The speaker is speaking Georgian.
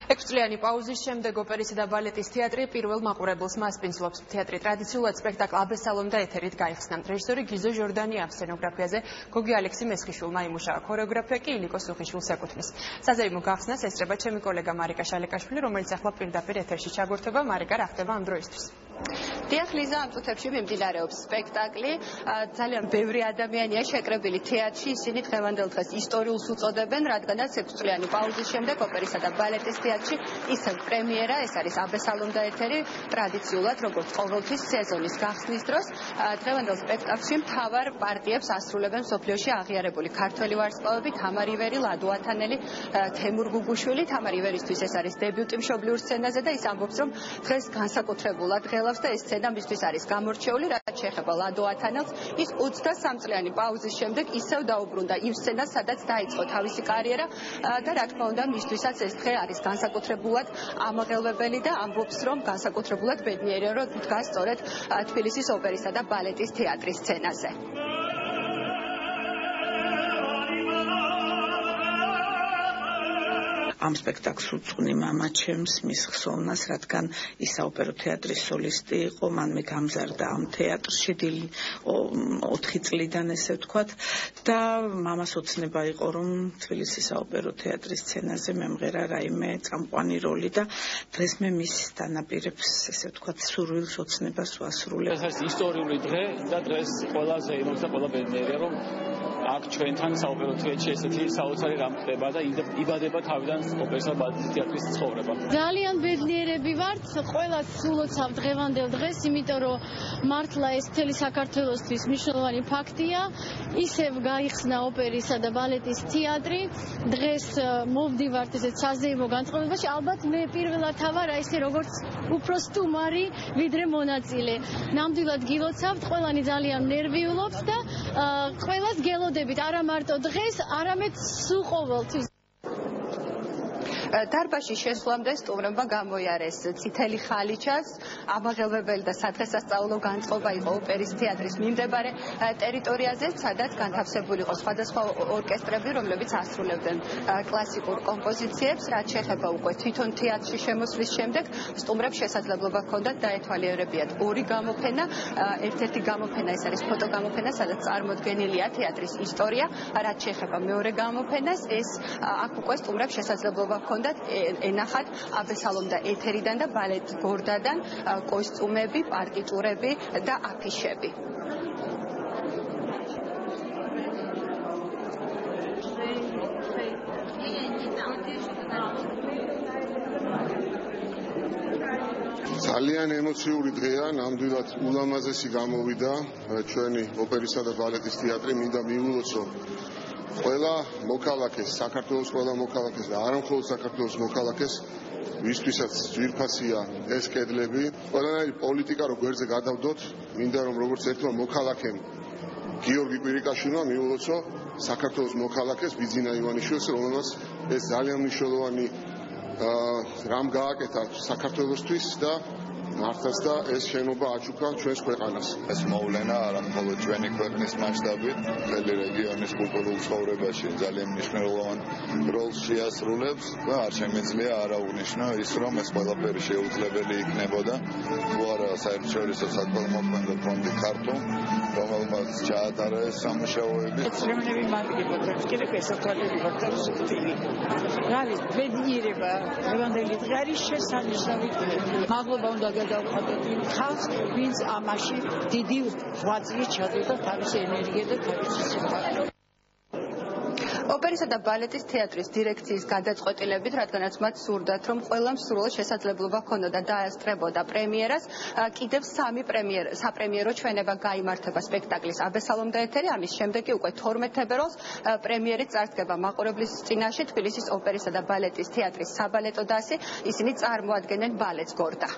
6 წლიანი პაუზის შემდეგ ოპერისა და ბალეტის თეატრი პირველ მაყურებელს მასპინძლობს. თეატრი ტრადიციულად სპექტაკლ აბესალომ და ეთერით გაიხსნა. რეჟისორი გიზო ჟორდანი ამ სცენოგრაფიაზე გოგი ალექსი მესხიშვილმა იმუშავა. ქორეოგრაფია კი ილიკო სუხიშვილს ეკუთვნის. საზეიმო გახსნას ესწრება ჩემი კოლეგა მარიკა შალეკაშვილი, რომელიც ახლა პირდაპირ ეთერში ჩაგორთება. მარიკა, რა ხდება ამ დროისთვის? დიახ, ლიზა, ამ წუთებში მიმდინარეობს სპექტაკლი. ძალიან ბევრი ადამიანია შეკრებილი თეატრში. ისინი დღევანდელ დღეს ისტორიულს უწოდებენ, რადგანაც 6 წლიანი პაუზის შემდეგ ოპერისა და ბალეტის თეატრში ისევ პრემიერა, ეს არის აბესალომ და ეთერი, ტრადიციულად როგორც ყოველთვის სეზონის გახსნის დროს. დღევანდელ სპექტაკლში მთავარ პარტიებს ასრულებენ მსოფლიოში აღიარებული ქართველი ვარსკვლავები თამარ ივერი, ლადო ათანელი, თემურ გუგუშვილი. თამარ ივერისთვის ეს არის დებიუტი მშობლიურ სცენაზე და ის ამბობს, რომ დღეს განსაკუთრებულად ღელავს და ეს სცენა მისთვის არის გამორჩეული, რაც შეეხება ლადო ათანელს. ის 23 წლიანი პაუზის შემდეგ ისევ დაუბრუნდა იმ სცენას, სადაც დაიწყო თავისი კარიერა და რა თქმა უნდა მისთვისაც ეს დღე არის განსაკუთრებულად ამაღელვებელი და ამბობს, რომ განსაკუთრებულად ბედნიერია, რომ დგას სწორედ თბილისის ოპერისა და ბალეტის თეატრის სცენაზე. ამ სპექტაკლს უძღვნი მამა ჩემს მის ხსოვნას, რადგან ის საოპერო თეატრის სოლისტი იყო, მან მე გამზარდა ამ თეატრში 4 წლიდან ესე ვთქვათ და მამას ოცნება იყო, რომ თბილისის საოპერო თეატრის სცენაზე მემღერა რაიმე წამყვანი როლი და დღეს მე მის დანაპირებს ესე ვთქვათ სურვილს ოცნებას ვასრულებ. ეს არის ისტორიული დღე და დღეს ყველაზე იმობს და ყველა ბედნიერია, რომ აქ ჩვენთან საოპერო თეატრში ესეთი საოცარი რამ ხდება და იბადება თავიდან ოპერისა და ბალეტის თეატრის ცხოვრება. ძალიან ბედნიერები ვართ, ყველა სულოცავ დღევანდელ დღეს, იმიტომ რომ მართლა ეს მთელი საქართველოსთვის მნიშვნელოვანი ფაქტია. ისევ გაიხსნა ოპერისა და ბალეტის თეატრი. დღეს მოვდივართ ესეთ საზეიმო განწყობებაში. ალბათ მე პირველად ვარ ისე როგორც უფრო სტუმარი, ვიდრე მონაწილე. ნამდვილად გილოცავთ, ყველანი ძალიან ნერვიულობს და ყველას გელოდებით არა მარტო დღეს, არამედ სულ ყოველთვის. დარბაზში შესვლამდე სტუმრებმა გამოიარეს წითელი ხალიჩას, ამაღელვებელი და სადღესასწაულო განწყობა იყო ოპერის თეატრის მიმდებარე ტერიტორიაზე, სადაც განთავსებული იყო სხვადასხვა ორკესტრები, რომლებიც ასრულებდნენ კლასიკურ კომპოზიციებს. რაც შეეხება უკვე თვითონ თეატრში შემოსვლის შემდეგ, სტუმრებს შესაძლებლობა ჰქონდათ დაეთვალიერებიათ ორი გამოფენა. ერთ-ერთი გამოფენა ეს არის ფოტოგამოფენა, სადაც წარმოდგენილია თეატრის ისტორია. რაც შეეხება მეორე გამოფენას, ეს აქ უკვე სტუმრებს შესაძლებლობა ჰქონდათ ენახათ აბესალომ და ეთერიდან და ბალეტ გორდადან კოსტუმები, პარტიტურები და აფიშები. ძალიან ემოციური დღეა, ნამდვილად ულამაზესი გამოვიდა ჩვენი ოპერისა და ბალეტის თეატრი. მინდა მივულოცო ყველა მოქალაქეს, საქართველოს ყველა მოქალაქეს და არა მხოლოდ საქართველოს მოქალაქეს, ვისთვისაც ძვირფასია ეს კედლები. ყველანაირი პოლიტიკა რო გვერდზე გადავდოთ, მინდა რომ როგორც ერთმა მოქალაქემ გიორგი კვირიკაშვილმა მივულოცო საქართველოს მოქალაქეს ბიძინა ივანიშვილს, რომელმაც ეს ძალიან მნიშვნელოვანი რამ გააკეთა საქართველოსთვის და მართლაც და ეს შენობა აჩუქა ჩვენს ქვეყანას. ეს მოვლენა არა მხოლოდ ჩვენი ქვეყნის მასშტაბით, მთელი რეგიონის კულტურულ ცხოვრებაში ძალიან მნიშვნელოვან როლს შეასრულებს და არ შემეძლია არ აღვნიშნო ის, რომ ეს ყველაფერი შეუძლებელი იქნებოდა თუ არა საერთაშორისო საქველმოქმედო ფონდი ქართულ, რომელმაც ჩაატარა ეს სამუშაოები. ეცნებინები მარტივად კიდევ ესაკუთრებული ვარსკვლავი. რავი, ბედნიერება, დღევანდელი დღე არის შესანიშნავი. მადლობა უნდა გადავხადოთ იმ ხალხს, ვინც ამაში დიდი ღვაწლით ჩადოდა თავისი ენერგია და თავისი სიყვარული. ოპერისა და ბალეტის თეატრის დირექციის გადაწყვეტილებით, რადგანაც მათ სურდათ, რომ ყველა მსურველს შესაძლებლობა ჰქონოდა დაესწრებოდა პრემიერას, კიდევ 3 საპრემიერო ჩვენება გაიმართება სპექტაკლის აბესალომ და ეთერი. ამის შემდეგ კი უკვე 12 თებერვალს პრემიერით წარსდგება მაყურებლის წინაშე თბილისის ოპერისა და ბალეტის თეატრის საბალეტო დასი. ისინი წარმოადგენენ ბალეტს გორდა.